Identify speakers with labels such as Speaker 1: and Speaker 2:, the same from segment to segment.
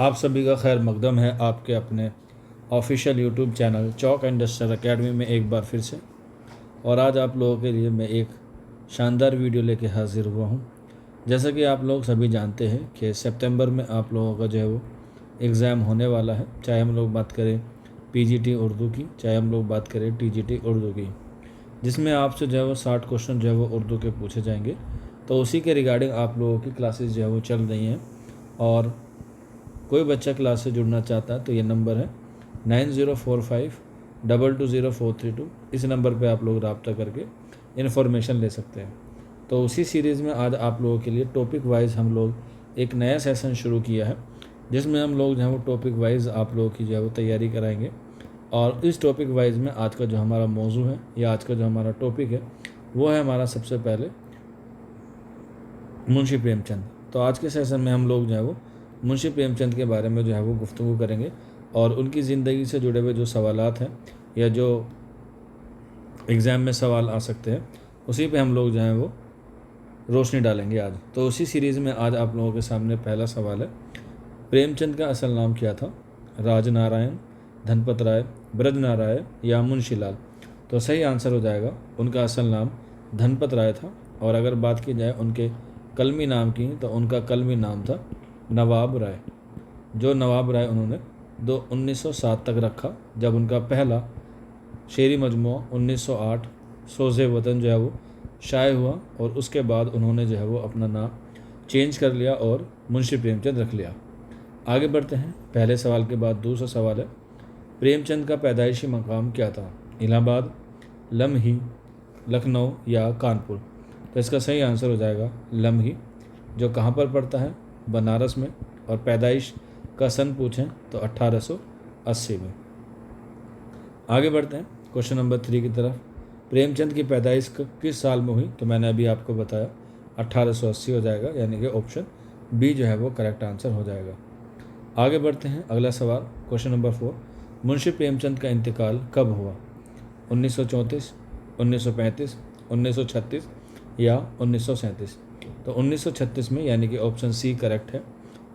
Speaker 1: आप सभी का खैर मकदम है आपके अपने ऑफिशियल यूट्यूब चैनल चौक इंडस्ट्रियल एकेडमी में एक बार फिर से। और आज आप लोगों के लिए मैं एक शानदार वीडियो लेके हाजिर हुआ हूँ। जैसा कि आप लोग सभी जानते हैं कि सितंबर में आप लोगों का जो है वो एग्ज़ाम होने वाला है, चाहे हम लोग बात करें पीजीटी उर्दू की, चाहे हम लोग बात करें टीजीटी उर्दू की, जिसमें आपसे जो है वो 60 क्वेश्चन जो है वो उर्दू के पूछे जाएंगे। तो उसी के रिगार्डिंग आप लोगों की क्लासेस जो है वो चल रही हैं। और कोई बच्चा क्लास से जुड़ना चाहता है तो ये नंबर है 9045220432। इस नंबर पे आप लोग रब्ता करके इन्फॉर्मेशन ले सकते हैं। तो उसी सीरीज़ में आज आप लोगों के लिए टॉपिक वाइज हम लोग एक नया सेशन शुरू किया है, जिसमें हम लोग जो है वो टॉपिक वाइज आप लोगों की जो है वो तैयारी कराएंगे। और इस टॉपिक वाइज में आज का जो हमारा मौजू है या आज का जो हमारा टॉपिक है वो है हमारा सबसे पहले मुंशी प्रेमचंद। तो आज के सेशन में हम लोग जो है वो मुंशी प्रेमचंद के बारे में जो है वो गुफ्तगू करेंगे और उनकी ज़िंदगी से जुड़े हुए जो सवालात हैं या जो एग्ज़ाम में सवाल आ सकते हैं उसी पे हम लोग जो है वो रोशनी डालेंगे आज। तो उसी सीरीज़ में आज आप लोगों के सामने पहला सवाल है, प्रेमचंद का असल नाम क्या था? राजनारायण, धनपत राय, ब्रजनारायण या मुंशीलाल? तो सही आंसर हो जाएगा उनका असल नाम धनपत राय था। और अगर बात की जाए उनके कलमी नाम की तो उनका कलमी नाम था नवाब राय। जो नवाब राय उन्होंने 1907 तक रखा, जब उनका पहला शेरी मजमूआ 1908 सोज़े वतन जो है वो शाये हुआ। और उसके बाद उन्होंने जो है वो अपना नाम चेंज कर लिया और मुंशी प्रेमचंद रख लिया। आगे बढ़ते हैं। पहले सवाल के बाद दूसरा सवाल है, प्रेमचंद का पैदाइशी मकाम क्या था? इलाहाबाद, लम्ही, लखनऊ या कानपुर? तो इसका सही आंसर हो जाएगा लम्ही, जो कहाँ पर पड़ता है? बनारस में। और पैदाइश का सन पूछें तो 1880 में। आगे बढ़ते हैं क्वेश्चन नंबर 3 की तरफ। प्रेमचंद की पैदाइश किस साल में हुई? तो मैंने अभी आपको बताया 1880 हो जाएगा, यानी कि ऑप्शन बी जो है वो करेक्ट आंसर हो जाएगा। आगे बढ़ते हैं। अगला सवाल क्वेश्चन नंबर 4, मुंशी प्रेमचंद का इंतकाल कब हुआ? 1934, 1935, 1936 या 1937? तो 1936 में, यानी कि ऑप्शन सी करेक्ट है।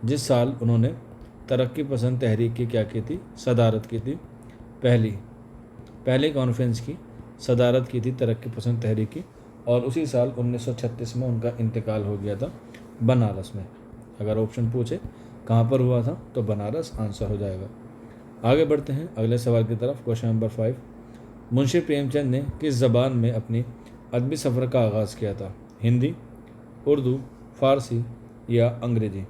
Speaker 1: जिस साल उन्होंने तरक्की पसंद तहरीक की क्या की थी? सदारत की थी। पहली कॉन्फ्रेंस की सदारत की थी तरक्की पसंद तहरीक की। और उसी साल 1936 में उनका इंतकाल हो गया था बनारस में। अगर ऑप्शन पूछे कहाँ पर हुआ था तो बनारस आंसर हो जाएगा। आगे बढ़ते हैं अगले सवाल की तरफ। क्वेश्चन नंबर 5, मुंशी प्रेमचंद ने किस ज़बान में अपनी अदबी सफ़र का आगाज़ किया था? हिंदी, उर्दू, फ़ारसी या अंग्रेज़ी?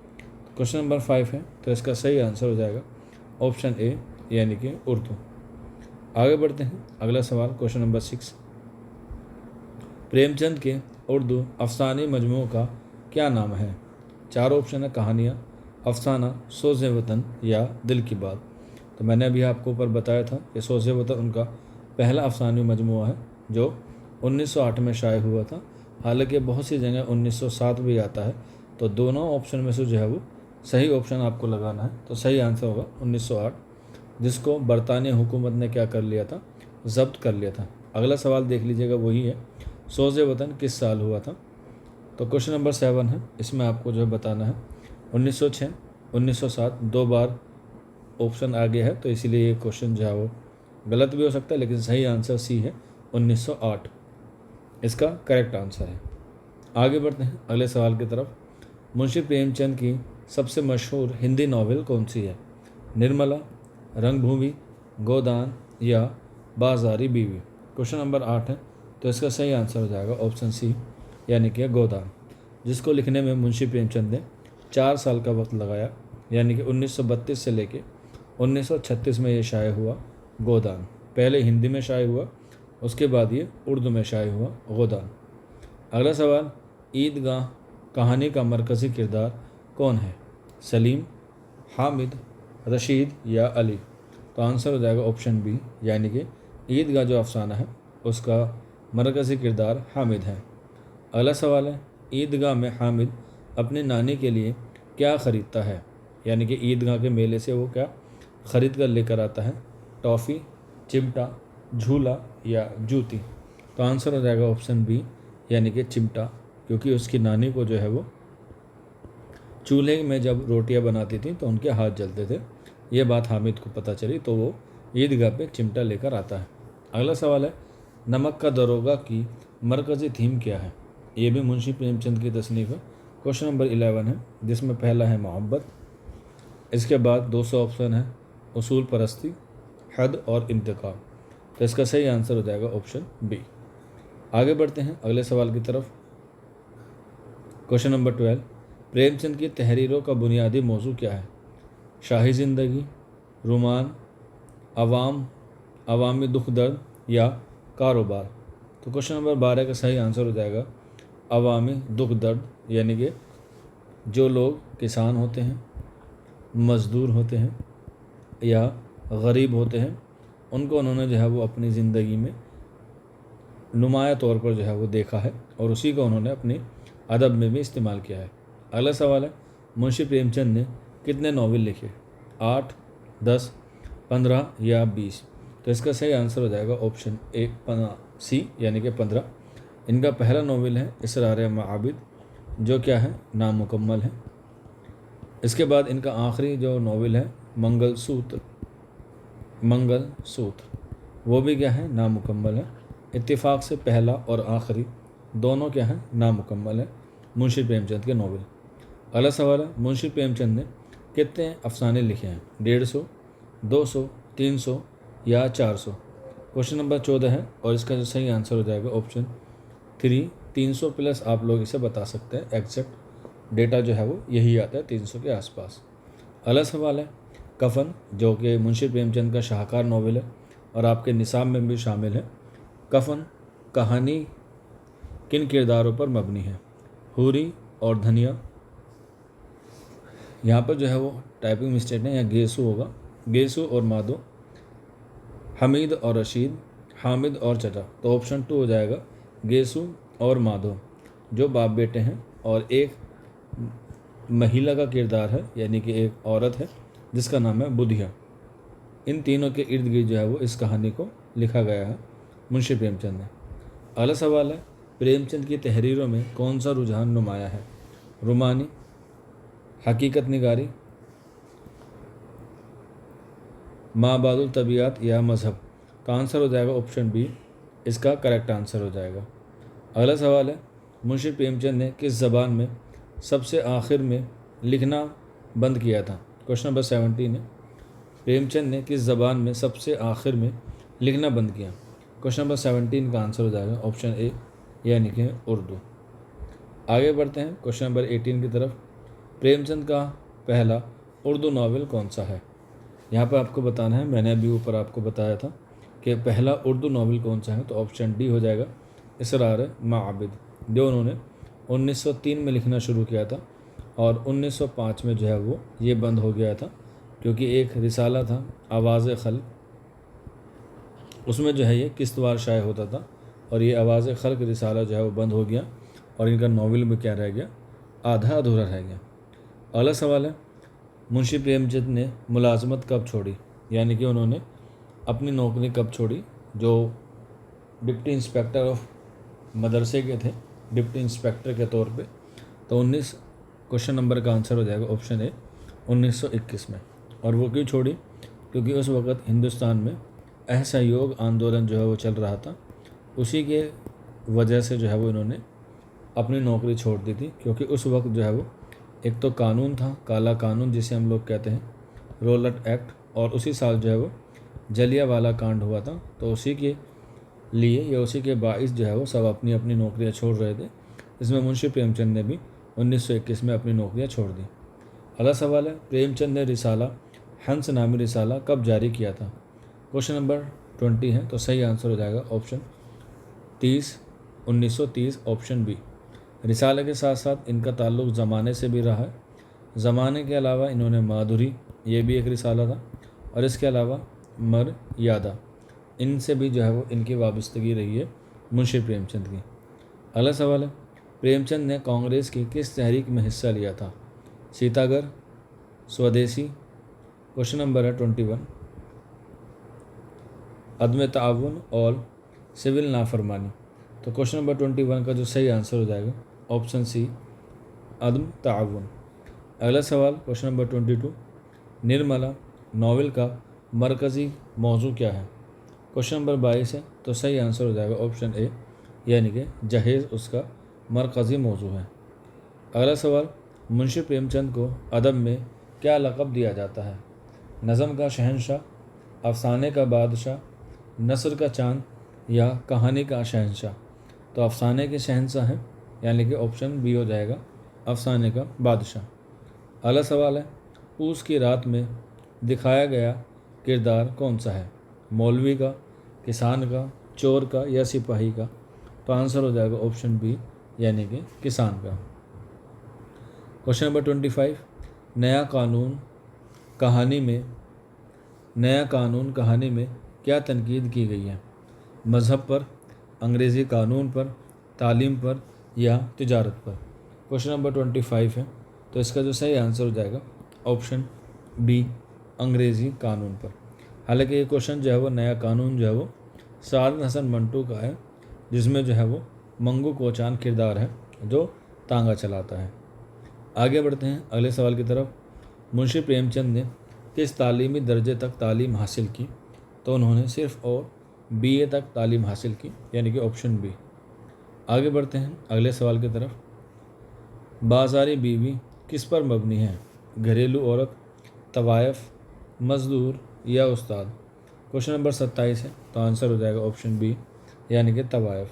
Speaker 1: क्वेश्चन नंबर 5 है तो इसका सही आंसर हो जाएगा ऑप्शन ए, यानी कि उर्दू। आगे बढ़ते हैं। अगला सवाल क्वेश्चन नंबर 6, प्रेमचंद के उर्दू अफसाने मजमू का क्या नाम है? 4 ऑप्शन है, कहानियाँ, अफसाना, सोज़े वतन या दिल की बात। तो मैंने अभी आपको ऊपर बताया था कि सोज़े वतन उनका पहला अफसानी मजमूआ है जो 1908 में शाये हुआ था। हालांकि बहुत सी जगह 1907 भी आता है। तो दोनों ऑप्शन में से जो है वो सही ऑप्शन आपको लगाना है। तो सही आंसर होगा 1908, जिसको बरतानी हुकूमत ने क्या कर लिया था? ज़ब्त कर लिया था। अगला सवाल देख लीजिएगा, वही है, सोज़े वतन किस साल हुआ था? तो क्वेश्चन नंबर 7 है, इसमें आपको जो है बताना है 1906, 1907, 2 बार ऑप्शन आगे है तो इसीलिए ये क्वेश्चन जो है वो गलत भी हो सकता है, लेकिन सही आंसर सी है 1908 इसका करेक्ट आंसर है। आगे बढ़ते हैं अगले सवाल की तरफ। मुंशी प्रेमचंद की सबसे मशहूर हिंदी नावल कौन सी है? निर्मला, रंगभूमि, गोदान या बाजारी बीवी? क्वेश्चन नंबर 8 है तो इसका सही आंसर हो जाएगा ऑप्शन सी, यानी कि गोदान, जिसको लिखने में मुंशी प्रेमचंद ने 4 साल का वक्त लगाया, यानी कि 1932 से लेके 1936 में ये शाये हुआ गोदान। पहले हिंदी में शाये हुआ, उसके बाद ये उर्दू में शाये हुआ गोदान। अगला सवाल, ईदगाह कहानी का मरकज़ी किरदार कौन है? सलीम, हामिद, रशीद या अली? तो आंसर हो जाएगा ऑप्शन बी, यानी कि ईदगाह जो अफसाना है उसका मरकज़ी किरदार हामिद है। अगला सवाल है, ईदगाह में हामिद अपनी नानी के लिए क्या ख़रीदता है? यानी कि ईदगाह के मेले से वो क्या ख़रीद कर लेकर आता है? टॉफ़ी, चिमटा, झूला या जूती? तो आंसर हो जाएगा ऑप्शन बी, यानी कि चिमटा, क्योंकि उसकी नानी को जो है वो चूल्हे में जब रोटियां बनाती थी तो उनके हाथ जलते थे। ये बात हामिद को पता चली तो वो ईदगाह पे चिमटा लेकर आता है। अगला सवाल है, नमक का दरोगा की मरकज़ी थीम क्या है? ये भी मुंशी प्रेमचंद की तसनीफ़ है। क्वेश्चन नंबर 11 है, जिसमें पहला है मोहब्बत। इसके बाद 200 ऑप्शन है, उसूल परस्ती, हद और इंतकाम। तो इसका सही आंसर हो जाएगा ऑप्शन बी। आगे बढ़ते हैं अगले सवाल की तरफ। क्वेश्चन नंबर 12, प्रेमचंद की तहरीरों का बुनियादी मौजू क्या है? शाही ज़िंदगी, रोमान, अवामी दुख दर्द या कारोबार। तो क्वेश्चन नंबर 12 का सही आंसर हो जाएगा अवामी दुख दर्द, यानी कि जो लोग किसान होते हैं, मज़दूर होते हैं या गरीब होते हैं, उनको उन्होंने जो है वो अपनी ज़िंदगी में नुमाया तौर पर जो है वो देखा है और उसी को उन्होंने अपनी अदब में भी इस्तेमाल किया है। अगला सवाल है, मुंशी प्रेमचंद ने कितने नावल लिखे? 8, 10, 15 या 20। तो इसका सही आंसर हो जाएगा ऑप्शन ए सी, यानी कि 15। इनका पहला नावल है इसरार माबिद, जो क्या है, नामुकम्मल है। इसके बाद इनका आखिरी जो नावल है मंगल सूत्र, वो भी क्या है, नामुकम्मल है। इत्तेफाक से पहला और आखिरी दोनों क्या है, नामुकम्मल है मुंशी प्रेमचंद के नावल। अगला सवाल है, मुंशी प्रेमचंद ने कितने अफसाने लिखे हैं? 150, 200, 300 या 400। क्वेश्चन नंबर 14 है और इसका जो सही आंसर हो जाएगा ऑप्शन 3, 300 प्लस। आप लोग इसे बता सकते हैं, एग्जैक्ट डेटा जो है वो यही आता है 300 के आसपास। अगला सवाल है, कफन, जो कि मुंशी प्रेमचंद का शाहकार नावल है और आपके निसाब में भी शामिल है। कफन कहानी किन किरदारों पर मबनी है? हूरी और धनिया। यहाँ पर जो है वो टाइपिंग मिस्टेक है, यहाँ गेसु होगा, गेसु और माधो, हमीद और रशीद, हामिद और चचा। तो ऑप्शन 2 हो जाएगा गेसु और माधो, जो बाप बेटे हैं और एक महिला का किरदार है, यानी कि एक औरत है जिसका नाम है बुधिया। इन तीनों के इर्द गिर्द जो है वो इस कहानी को लिखा गया है मुंशी प्रेमचंद ने। अगला सवाल है, प्रेमचंद की तहरीरों में कौन सा रुझान नुमाया है? रुमानी, हकीकत निगारी, माबादुल तबीयत या मज़हब। तो आंसर हो जाएगा ऑप्शन बी, इसका करेक्ट आंसर हो जाएगा। अगला सवाल है, मुंशी प्रेमचंद ने किस ज़बान में सबसे आखिर में लिखना बंद किया था? क्वेश्चन नंबर 17 है, प्रेमचंद ने किस ज़बान में सबसे आखिर में लिखना बंद किया? क्वेश्चन नंबर 17 का आंसर हो जाएगा ऑप्शन ए, यानी कि उर्दू। आगे बढ़ते हैं क्वेश्चन नंबर 18 की तरफ। प्रेमचंद का पहला उर्दू नावल कौन सा है? यहाँ पर आपको बताना है, मैंने अभी ऊपर आपको बताया था कि पहला उर्दू नावल कौन सा है, तो ऑप्शन डी हो जाएगा इसरार माबिद, जो उन्होंने 1903 में लिखना शुरू किया था और 1905 में जो है वो ये बंद हो गया था, क्योंकि एक रिसाला था आवाज़ खल्क, उसमें जो है ये किस्तवार शाये होता था और ये आवाज़ खल्क रिसाला जो है वो बंद हो गया और इनका नावल भी क्या रह गया, आधा अधूरा रह गया। अगला सवाल है, मुंशी प्रेमचंद ने मुलाजमत कब छोड़ी, यानी कि उन्होंने अपनी नौकरी कब छोड़ी? जो डिप्टी इंस्पेक्टर ऑफ मदरसे के थे, डिप्टी इंस्पेक्टर के तौर पे। तो 19 क्वेश्चन नंबर का आंसर हो जाएगा ऑप्शन ए, 1921 में। और वो क्यों छोड़ी? क्योंकि उस वक़्त हिंदुस्तान में असहयोग आंदोलन जो है वो चल रहा था, उसी के वजह से जो है वो इन्होंने अपनी नौकरी छोड़ दी थी। क्योंकि उस वक्त जो है वो एक तो कानून था, काला कानून जिसे हम लोग कहते हैं, रोलट एक्ट, और उसी साल जो है वो जलियांवाला कांड हुआ था। तो उसी के लिए या उसी के बाइस जो है वो सब अपनी अपनी नौकरियां छोड़ रहे थे। इसमें मुंशी प्रेमचंद ने भी 1921 में अपनी नौकरियां छोड़ दी। अगला सवाल है, प्रेमचंद ने रिसाला हंस नामी रिसाला कब जारी किया था? क्वेश्चन नंबर 20 है, तो सही आंसर हो जाएगा ऑप्शन 1930 ऑप्शन बी। रिसाले के साथ साथ इनका ताल्लुक़ ज़माने से भी रहा है। ज़माने के अलावा इन्होंने माधुरी, ये भी एक रिसाला था, और इसके अलावा मर्यादा, इनसे भी जो है वो इनकी वाबस्तगी रही है मुंशी प्रेमचंद की। अगला सवाल है, प्रेमचंद ने कांग्रेस की किस तहरीक में हिस्सा लिया था? सीतागर, स्वदेशी, क्वेश्चन नंबर है 21, अदम ताउन और सिविल नाफरमानी। तो क्वेश्चन नंबर 21 का जो सही आंसर हो जाएगा ऑप्शन सी, अदम ताउन। अगला सवाल क्वेश्चन नंबर 22, निर्मला नावल का मरकज़ी मौजू क्या है? क्वेश्चन नंबर 22 है, तो सही आंसर हो जाएगा ऑप्शन ए, यानी कि जहेज़ उसका मरकज़ी मौजू है। अगला सवाल, मुंशी प्रेमचंद को अदब में क्या लक़ब दिया जाता है? नज़म का शहंशाह, अफसाने का बादशाह, नस्र का चाँद या कहानी का शहंशाह? तो अफसाने के शहंशाह हैं, यानी कि ऑप्शन बी हो जाएगा अफसाने का बादशाह। अगला सवाल है, पूस की रात में दिखाया गया किरदार कौन सा है? मौलवी का, किसान का, चोर का या सिपाही का? तो आंसर हो जाएगा ऑप्शन बी, यानी कि किसान का। क्वेश्चन नंबर 25, नया कानून कहानी में क्या तनकीद की गई है? मज़हब पर, अंग्रेज़ी कानून पर, तालीम पर या तिजारत पर? क्वेश्चन नंबर 25 है, तो इसका जो सही आंसर हो जाएगा ऑप्शन बी, अंग्रेज़ी कानून पर। हालांकि ये क्वेश्चन जो है वो नया कानून जो है वो सादत हसन मंटू का है, जिसमें जो है वो मंगू कोचान किरदार है जो तांगा चलाता है। आगे बढ़ते हैं अगले सवाल की तरफ। मुंशी प्रेमचंद ने किस तालीमी दर्जे तक तालीम हासिल की? तो उन्होंने सिर्फ और बीए तक तालीम हासिल की, यानी कि ऑप्शन बी। आगे बढ़ते हैं अगले सवाल की तरफ। बाज़ारी बीवी किस पर मबनी है? घरेलू औरत, तवायफ़, मज़दूर या उस्ताद? क्वेश्चन नंबर 27 है, तो आंसर हो जाएगा ऑप्शन बी, यानी कि तवायफ़।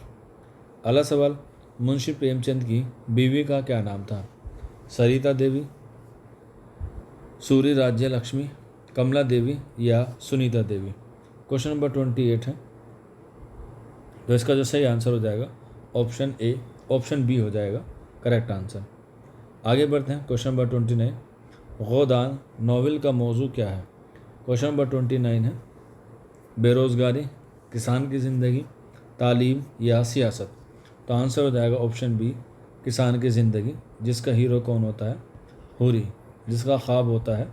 Speaker 1: अगला सवाल, मुंशी प्रेमचंद की बीवी का क्या नाम था? सरिता देवी, सूरी राज्य लक्ष्मी, कमला देवी या सुनीता देवी? क्वेश्चन नंबर 28 है, तो इसका जो सही आंसर हो जाएगा ऑप्शन बी हो जाएगा करेक्ट आंसर। आगे बढ़ते हैं क्वेश्चन नंबर 29, गोदान नावल का मौजू क्या है? क्वेश्चन नंबर 29 है, बेरोज़गारी, किसान की ज़िंदगी, तालीम या सियासत? तो आंसर हो जाएगा ऑप्शन बी, किसान की ज़िंदगी, जिसका हीरो कौन होता है? हुरी, जिसका ख्वाब होता है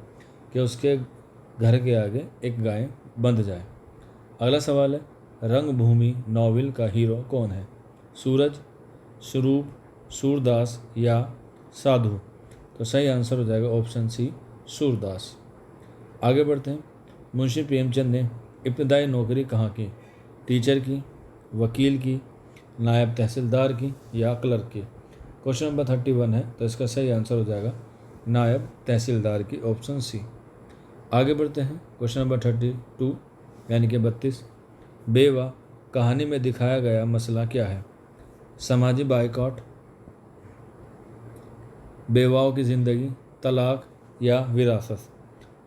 Speaker 1: कि उसके घर के आगे एक गाय बंध जाए। अगला सवाल है, रंगभूमि नावल का हीरो कौन है? सूरज, स्वरूप, सूरदास या साधु? तो सही आंसर हो जाएगा ऑप्शन सी, सूरदास। आगे बढ़ते हैं, मुंशी प्रेमचंद ने इब्तदाई नौकरी कहाँ की? टीचर की, वकील की, नायब तहसीलदार की या क्लर्क की? क्वेश्चन नंबर 31 है, तो इसका सही आंसर हो जाएगा नायब तहसीलदार की, ऑप्शन सी। आगे बढ़ते हैं क्वेश्चन नंबर 32, यानी कि 32, बेवा कहानी में दिखाया गया मसला क्या है? समाजी बाइकआउट, बेवाओं की ज़िंदगी, तलाक या विरासत?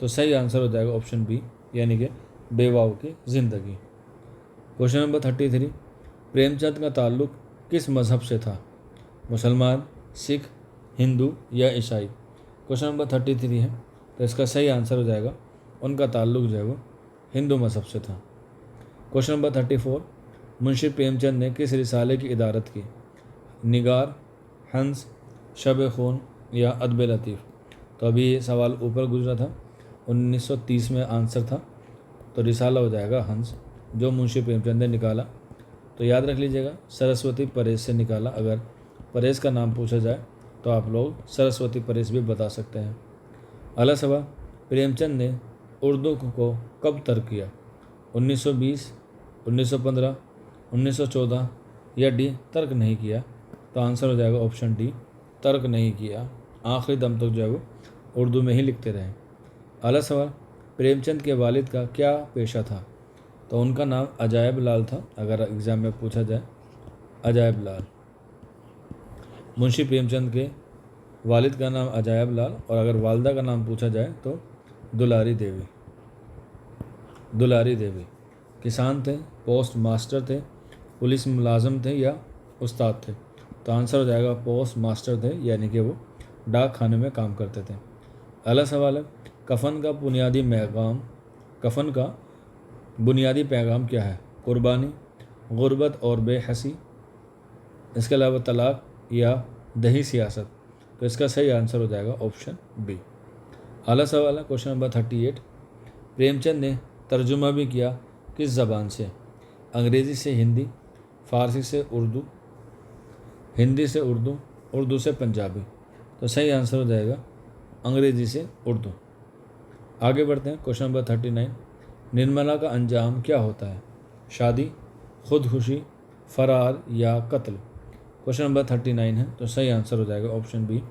Speaker 1: तो सही आंसर हो जाएगा ऑप्शन बी, यानी कि बेवाओं की ज़िंदगी। क्वेश्चन नंबर 33, प्रेमचंद का ताल्लुक़ किस मज़हब से था? मुसलमान, सिख, हिंदू या ईसाई? क्वेश्चन नंबर 33 है, तो इसका सही आंसर हो जाएगा उनका ताल्लुक़ जो है वो हिंदू मज़हब से था। क्वेश्चन नंबर 34, मुंशी प्रेमचंद ने किस रिसाले की इदारत की? निगार, हंस, शब खून या अदब लतीफ़? तो अभी ये सवाल ऊपर गुजरा था, 1930 में आंसर था, तो रिसाला हो जाएगा हंस, जो मुंशी प्रेमचंद ने निकाला। तो याद रख लीजिएगा, सरस्वती परेश से निकाला। अगर परेश का नाम पूछा जाए तो आप लोग सरस्वती परेश भी बता सकते हैं। अगला सवाल, प्रेमचंद ने उर्दू को कब तर्क किया? 1920, 1915, 1914 या डी तर्क नहीं किया? तो आंसर हो जाएगा ऑप्शन डी, तर्क नहीं किया, आखिरी दम तक जो है वो उर्दू में ही लिखते रहे। अगला सवाल, प्रेमचंद के वालिद का क्या पेशा था? तो उनका नाम अजायब लाल था, अगर एग्ज़ाम में पूछा जाए, अजायब लाल। मुंशी प्रेमचंद के वालिद का नाम अजायब लाल, और अगर वालदा का नाम पूछा जाए तो दुलारी देवी। दुलारी देवी किसान थे, पोस्ट मास्टर थे, पुलिस मुलाजम थे या उस्ताद थे? तो आंसर हो जाएगा पोस्ट मास्टर थे, यानी कि वो डाक खाने में काम करते थे। अगला सवाल है, कफ़न का बुनियादी पैगाम क्या है? कुर्बानी, गुर्बत और बेहसी, इसके अलावा तलाक या दही सियासत? तो इसका सही आंसर हो जाएगा ऑप्शन बी। अगला सवाल है क्वेश्चन नंबर 38, प्रेमचंद ने तर्जुमा भी किया किस ज़बान से? अंग्रेज़ी से हिंदी, फ़ारसी से उर्दू, हिंदी से उर्दू, उर्दू से पंजाबी? तो सही आंसर हो जाएगा अंग्रेजी से उर्दू। आगे बढ़ते हैं। क्वेश्चन नंबर 39, निर्मला का अंजाम क्या होता है? शादी, खुदकुशी, फरार या कत्ल। क्वेश्चन नंबर 39 है, तो सही आंसर हो जाएगा ऑप्शन बी,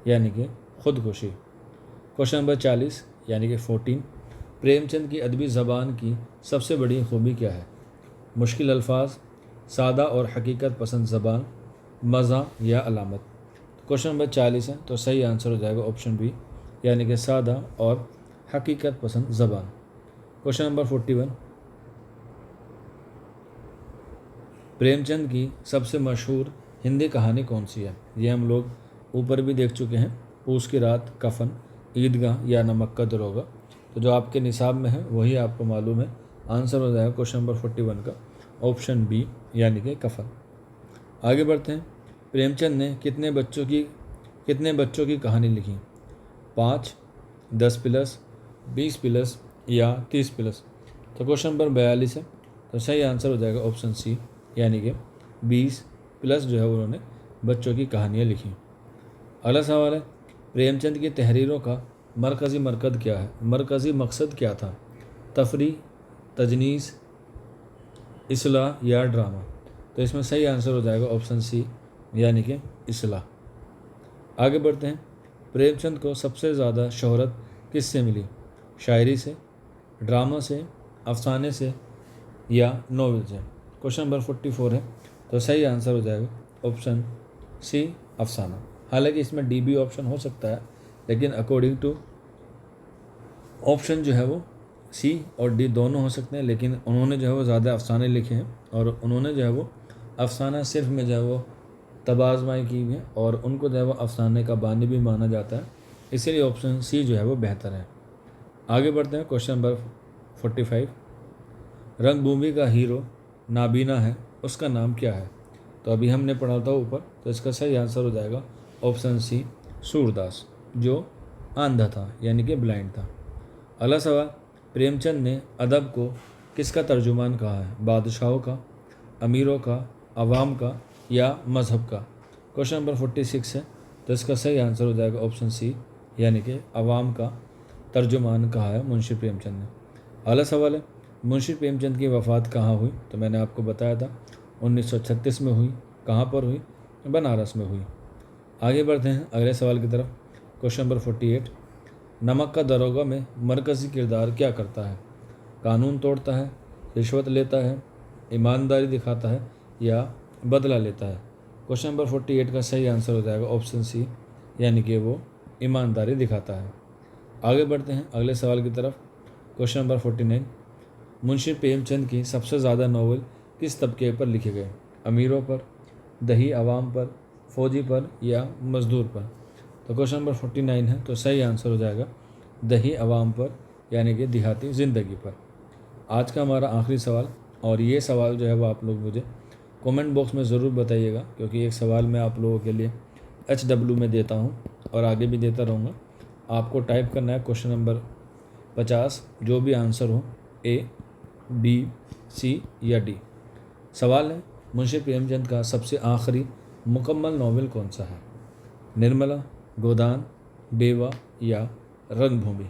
Speaker 1: यानी कि खुदकुशी। क्वेश्चन नंबर 40 यानी कि 14, प्रेमचंद की अदबी ज़बान की सबसे बड़ी खूबी क्या है? मुश्किल अल्फाज, सादा और हकीकत पसंद ज़बान, मज़ा या अलामत। क्वेश्चन नंबर 40 है, तो सही आंसर हो जाएगा ऑप्शन बी, यानी कि सादा और हकीकत पसंद ज़बान। क्वेश्चन नंबर 41, प्रेमचंद की सबसे मशहूर हिंदी कहानी कौन सी है? ये हम लोग ऊपर भी देख चुके हैं, पूस की रात, कफन, ईदगाह या नमक का दरोगा। तो जो आपके निसाब में है वही आपको मालूम है। आंसर हो जाएगा क्वेश्चन नंबर 41 का ऑप्शन बी, यानी कि कफन। आगे बढ़ते हैं। प्रेमचंद ने कितने बच्चों की कहानी लिखी? 5, 10 प्लस, 20 प्लस या 30 प्लस। तो क्वेश्चन नंबर 42 है, तो सही आंसर हो जाएगा ऑप्शन सी, यानी कि 20 प्लस जो है उन्होंने बच्चों की कहानियाँ लिखी। अगला सवाल है, प्रेमचंद की तहरीरों का मरकज़ी मकसद क्या था? तफरी, तजनीस, इस्लाह या ड्रामा। तो इसमें सही आंसर हो जाएगा ऑप्शन सी, यानी कि इस्लाह। आगे बढ़ते हैं। प्रेमचंद को सबसे ज़्यादा शोहरत किससे मिली? शायरी से, ड्रामा से, अफसाने से या नोवेल से। क्वेश्चन नंबर 44 है, तो सही आंसर हो जाएगा ऑप्शन सी, अफसाना। हालांकि इसमें डी भी ऑप्शन हो सकता है, लेकिन अकॉर्डिंग टू ऑप्शन जो है वो सी और डी दोनों हो सकते हैं, लेकिन उन्होंने जो है वो ज़्यादा अफसाने लिखे हैं और उन्होंने जो है वो अफसाना सिर्फ में जो है वो तबाज़माई की हुई है और उनको जो है वो अफसाने का बानी भी माना जाता है, इसीलिए ऑप्शन सी जो है वो बेहतर है। आगे बढ़ते हैं। क्वेश्चन नंबर 45, रंगभूमि का हीरो नाबीना है, उसका नाम क्या है? तो अभी हमने पढ़ा था ऊपर, तो इसका सही आंसर हो जाएगा ऑप्शन सी, सूरदास, जो अंधा था यानी कि ब्लाइंड था। अगला सवाल, प्रेमचंद ने अदब को किसका तर्जुमान कहा है? बादशाहों का, अमीरों का, अवाम का या मज़हब का। क्वेश्चन नंबर 46 है, तो इसका सही आंसर हो जाएगा ऑप्शन सी, यानी कि अवाम का तर्जुमान कहा है मुंशी प्रेमचंद ने। अगला सवाल है, मुंशी प्रेमचंद की वफ़ात कहाँ हुई? तो मैंने आपको बताया था 1936 में हुई। कहाँ पर हुई? बनारस में हुई। आगे बढ़ते हैं अगले सवाल की तरफ। क्वेश्चन नंबर 48, नमक का दरोगा में मरकज़ी किरदार क्या करता है? कानून तोड़ता है, रिश्वत लेता है, ईमानदारी दिखाता है या बदला लेता है। क्वेश्चन नंबर 48 का सही आंसर हो जाएगा ऑप्शन सी, यानी कि वो ईमानदारी दिखाता है। आगे बढ़ते हैं अगले सवाल की तरफ। क्वेश्चन नंबर 49, मुंशी प्रेमचंद की सबसे ज़्यादा नावल किस तबके पर लिखे गए? अमीरों पर, दही अवाम पर, फौजी पर या मज़दूर पर। तो क्वेश्चन नंबर 49 है, तो सही आंसर हो जाएगा दही अवाम पर, यानी कि देहाती ज़िंदगी पर। आज का हमारा आखिरी सवाल, और ये सवाल जो है वो आप लोग मुझे कमेंट बॉक्स में ज़रूर बताइएगा, क्योंकि एक सवाल मैं आप लोगों के लिए HW में देता हूँ और आगे भी देता रहूँगा। आपको टाइप करना है क्वेश्चन नंबर 50, जो भी आंसर हो, A, B, C या D। सवाल है, मुंशी प्रेमचंद का सबसे आखिरी मुकम्मल नावल कौन सा है? निर्मला, गोदान, बेवा या रंगभूमि।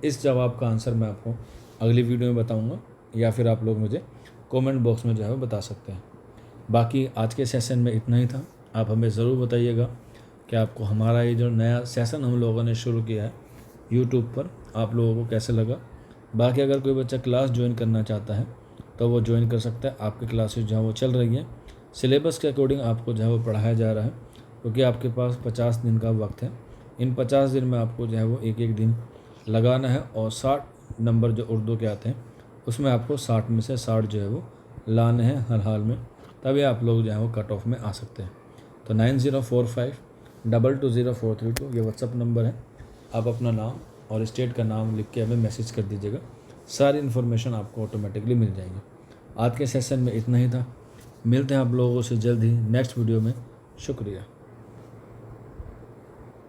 Speaker 1: इस जवाब का आंसर मैं आपको अगली वीडियो में बताऊंगा, या फिर आप लोग मुझे कमेंट बॉक्स में जो है वो बता सकते हैं। बाकी आज के सेशन में इतना ही था। आप हमें ज़रूर बताइएगा कि आपको हमारा ये जो नया सेशन हम लोगों ने शुरू किया है यूट्यूब पर, आप लोगों को कैसे लगा। बाकी अगर कोई बच्चा क्लास ज्वाइन करना चाहता है तो वो ज्वाइन कर सकता है। आपकी क्लासेस जो है वो चल रही हैं, सिलेबस के अकॉर्डिंग आपको जो है वो पढ़ाया जा रहा है, क्योंकि आपके पास 50 दिन का वक्त है। इन 50 दिन में आपको जो है वो एक एक दिन लगाना है, और 60 नंबर जो उर्दू के आते हैं उसमें आपको 60 में से 60 जो है वो लाने हैं हर हाल में, तभी आप लोग जो है वो कट ऑफ में आ सकते हैं। तो 9045220432 ये व्हाट्सअप नंबर है। आप अपना नाम और स्टेट का नाम लिख के हमें मैसेज कर दीजिएगा, सारी इन्फॉर्मेशन आपको ऑटोमेटिकली मिल जाएगी। आज के सेशन में इतना ही था। मिलते हैं आप लोगों से जल्द ही नेक्स्ट वीडियो में। शुक्रिया।